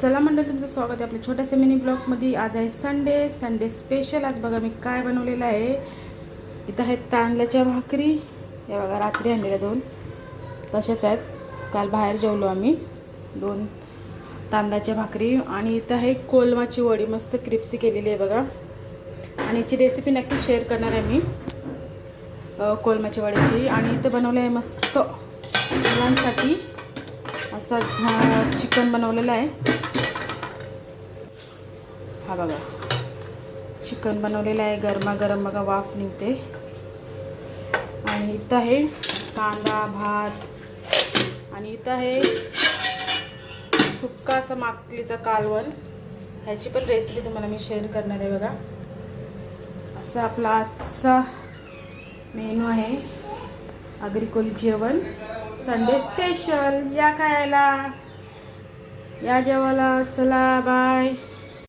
चला मंडळी, तुमचं स्वागत आहे आपल्या छोट्याशा मिनी ब्लॉगमध्ये। आज आहे संडे स्पेशल। आज बघा मी काय बनवलेलं आहे। इथं आहेत तांदळाच्या भाकरी, या बघा रात्री आणलेल्या 2 तशाच आहेत। काल बाहेर जेवलो आम्ही। 2 तांदळाच्या भाकरी आणि इथं आहे कोलमाची वडी, मस्त क्रिप्सी केलेली आहे बघा। आणि याची रेसिपी नक्की शेअर करणार आहे मी, कोलमाची वडीची। आणि इथं बनवलं आहे मस्त मुलांसाठी असं चिकन बनवलेलं आहे। हा बघा चिकन बनवलेलं आहे, गरमागरम बघा वाफ निघते। आणि इथं आहे कांदा भात आणि इथं आहे सुक्का असा माकलीचा कालवण। ह्याची पण रेसिपी तुम्हाला मी शेअर करणार आहे बघा। असं आपला आजचा मेनू आहे, आगरी जेवण संडे स्पेशल। या खायला, या जेवायला। चला बाय।